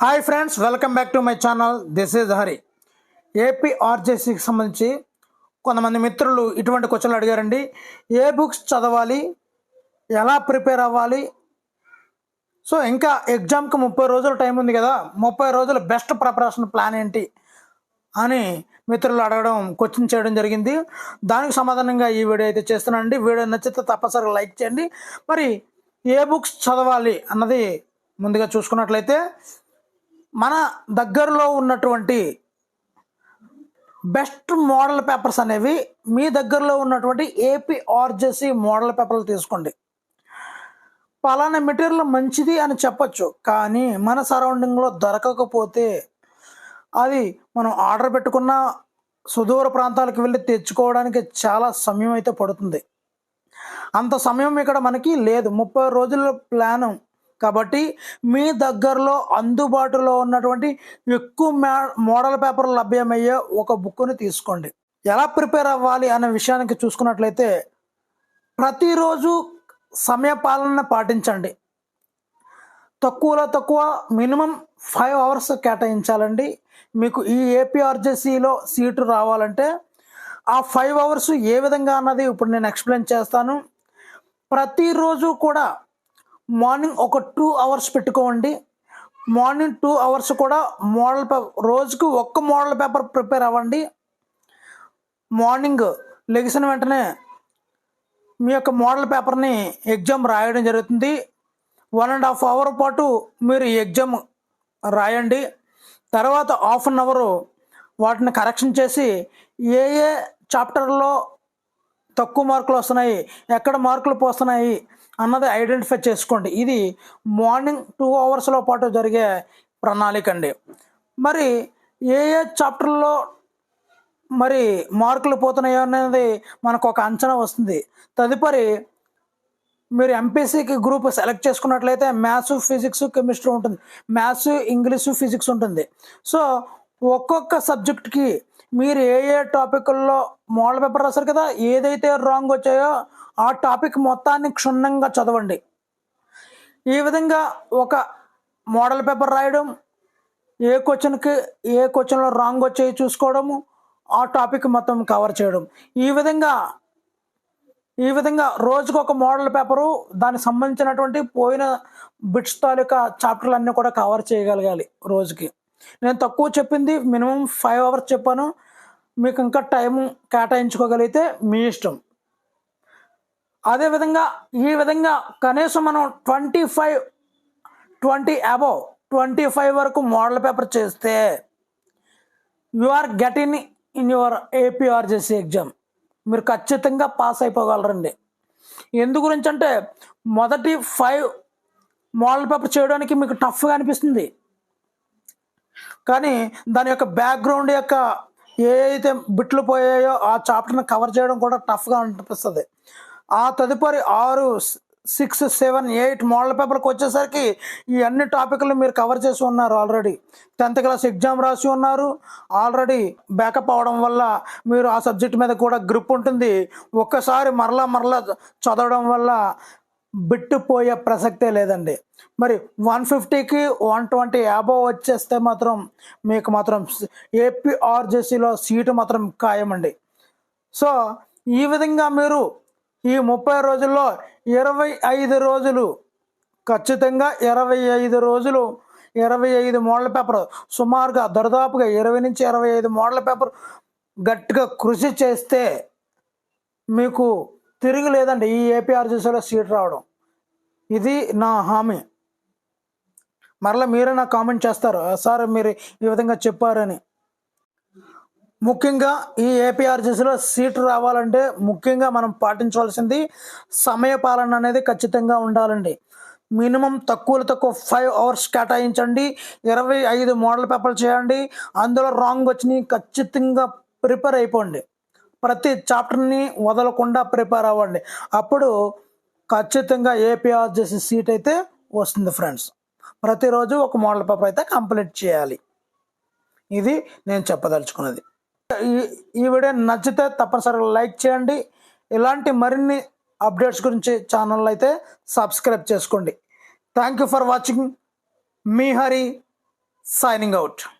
Hi friends, welcome back to my channel. This is Hari. AP ఆర్జేసీకి సంబంధించి కొంతమంది మిత్రులు ఇటువంటి క్వశ్చన్లు అడిగారండి. ఏ బుక్స్ చదవాలి, ఎలా ప్రిపేర్ అవ్వాలి, సో ఇంకా ఎగ్జామ్కి 30 రోజులు టైం ఉంది కదా, 30 రోజుల బెస్ట్ ప్రిపరేషన్ ప్లాన్ ఏంటి అని మిత్రులు అడగడం, క్వశ్చన్ చేయడం జరిగింది. దానికి సమాధానంగా ఈ వీడియో అయితే చేస్తున్నానండి. వీడియో నచ్చితే తప్పనిసరిగా లైక్ చేయండి. మరి ఏ బుక్స్ చదవాలి అన్నది ముందుగా చూసుకున్నట్లయితే, మన దగ్గరలో ఉన్నటువంటి బెస్ట్ మోడల్ పేపర్స్ అనేవి మీ దగ్గరలో ఉన్నటువంటి ఏపీ ఆర్జేసీ మోడల్ పేపర్లు తీసుకోండి. పలానా మెటీరియల్ మంచిది అని చెప్పచ్చు, కానీ మన సరౌండింగ్లో దొరకకపోతే అది మనం ఆర్డర్ పెట్టుకున్న సుదూర ప్రాంతాలకు వెళ్ళి తెచ్చుకోవడానికి చాలా సమయం అయితే పడుతుంది. అంత సమయం ఇక్కడ మనకి లేదు. 30 రోజుల ప్లాను కాబట్టి మీ దగ్గరలో అందుబాటులో ఉన్నటువంటి ఎక్కువ మోడల్ పేపర్లు లభ్యమయ్యే ఒక బుక్ని తీసుకోండి. ఎలా ప్రిపేర్ అవ్వాలి అనే విషయానికి చూసుకున్నట్లయితే, ప్రతిరోజు సమయపాలన పాటించండి. తక్కువలో తక్కువ మినిమం 5 అవర్స్ కేటాయించాలండి. మీకు ఈ ఏపీఆర్జేసీలో సీటు రావాలంటే ఆ 5 అవర్స్ ఏ విధంగా అన్నది ఇప్పుడు నేను ఎక్స్ప్లెయిన్ చేస్తాను. ప్రతిరోజు కూడా మార్నింగ్ ఒక 2 అవర్స్ పెట్టుకోండి. మార్నింగ్ 2 అవర్స్ కూడా మోడల్ పేపర్, రోజుకు ఒక్క మోడల్ పేపర్ ప్రిపేర్ అవ్వండి. మార్నింగ్ లెగిసిన వెంటనే మీ యొక్క మోడల్ పేపర్ని ఎగ్జామ్ రాయడం జరుగుతుంది. 1.5 అవర్ పాటు మీరు ఎగ్జామ్ రాయండి. తర్వాత హాఫ్ అన్ అవరు వాటిని కరెక్షన్ చేసి ఏ ఏ చాప్టర్లో తక్కువ మార్కులు వస్తున్నాయి, ఎక్కడ మార్కులు పోస్తున్నాయి అన్నది ఐడెంటిఫై చేసుకోండి. ఇది మార్నింగ్ 2 అవర్స్లో పాటు జరిగే ప్రణాళిక అండి. మరి ఏ ఏ చాప్టర్లో మరి మార్కులు పోతున్నాయో అనేది మనకు ఒక అంచనా వస్తుంది. తదుపరి మీరు ఎంపీసీకి గ్రూప్ సెలెక్ట్ చేసుకున్నట్లయితే మ్యాథ్స్, ఫిజిక్స్, కెమిస్ట్రీ ఉంటుంది, మ్యాథ్స్, ఇంగ్లీషు, ఫిజిక్స్ ఉంటుంది. సో ఒక్కొక్క సబ్జెక్ట్కి మీరు ఏ ఏ టాపిక్ల్లో మోడల్ పేపర్ రాశారు కదా, ఏదైతే రాంగ్ వచ్చాయో ఆ టాపిక్ మొత్తాన్ని క్షుణ్ణంగా చదవండి. ఈ విధంగా ఒక మోడల్ పేపర్ రాయడం, ఏ క్వశ్చన్లో రాంగ్ వచ్చాయి చూసుకోవడము, ఆ టాపిక్ మొత్తం కవర్ చేయడం. ఈ విధంగా రోజుకు ఒక మోడల్ పేపరు, దానికి సంబంధించినటువంటి పోయిన బిట్స్ తాలూకా చాప్టర్లు అన్నీ కూడా కవర్ చేయగలగాలి రోజుకి. నేను తక్కువ చెప్పింది మినిమం 5 అవర్స్ చెప్పాను. మీకు ఇంకా టైం కేటాయించుకోగలిగితే మీ ఇష్టం. అదేవిధంగా ఈ విధంగా కనీసం మనం 25 వరకు మోడల్ పేపర్ చేస్తే you are getting in your APRJC exam. మీరు ఖచ్చితంగా పాస్ అయిపోగలరండి. ఎందు గురించి అంటే, మొదటి 5 మోడల్ పేపర్ చేయడానికి మీకు టఫ్గా అనిపిస్తుంది, కానీ దాని యొక్క బ్యాక్గ్రౌండ్ యొక్క ఏ అయితే బిట్లు పోయాయో ఆ చాప్టర్ని కవర్ చేయడం కూడా టఫ్గా అనిపిస్తుంది. ఆ తదుపరి 6, 6, 7, 8 మోడల్ పేపర్కి వచ్చేసరికి ఈ అన్ని టాపిక్లు మీరు కవర్ చేసి ఉన్నారు. ఆల్రెడీ 10th క్లాస్ ఎగ్జామ్ రాసి ఉన్నారు. ఆల్రెడీ బ్యాకప్ అవడం వల్ల మీరు ఆ సబ్జెక్ట్ మీద కూడా గ్రిప్ ఉంటుంది. ఒక్కసారి మరలా చదవడం వల్ల బిట్టుపోయే ప్రసక్తే లేదండి. మరి 150కి 120 అబోవ్ వచ్చేస్తే మాత్రం మీకు మాత్రం ఏపీఆర్జేసీలో సీటు మాత్రం ఖాయమండి. సో ఈ విధంగా మీరు ఈ 30 రోజుల్లో 25 రోజులు, ఖచ్చితంగా 25 రోజులు 25 మోడల్ పేపర్, సుమారుగా దరిదాపుగా 20 నుంచి 25 మోడల్ పేపర్ గట్టిగా కృషి చేస్తే మీకు తిరిగి లేదండి ఈ ఏపీఆర్జేసీలో సీట్ రావడం. ఇది నా హామీ. మరలా మీరే నాకు కామెంట్ చేస్తారు, సార్ మీరు ఈ విధంగా చెప్పారని. ముఖ్యంగా ఈ ఏపీఆర్జేసీలో సీటు రావాలంటే ముఖ్యంగా మనం పాటించవలసింది సమయపాలన అనేది ఖచ్చితంగా ఉండాలండి. మినిమం తక్కువ 5 అవర్స్ కేటాయించండి. 25 మోడల్ పేపర్లు చేయండి. అందులో రాంగ్ వచ్చినాయి ఖచ్చితంగా ప్రిపేర్ అయిపోండి. ప్రతి చాప్టర్ని వదలకుండా ప్రిపేర్ అవ్వండి. అప్పుడు ఖచ్చితంగా ఏపీఆర్జేసీ సీట్ అయితే వస్తుంది ఫ్రెండ్స్. ప్రతిరోజు ఒక మోడల్ పేపర్ అయితే కంప్లీట్ చేయాలి. ఇది నేను చెప్పదలుచుకున్నది. ఈ వీడియో నచ్చితే తప్పనిసరిగా లైక్ చేయండి. ఇలాంటి మరిన్ని అప్డేట్స్ గురించి ఛానల్ అయితే సబ్స్క్రైబ్ చేసుకోండి. Thank you for watching. Me Hari. Signing out.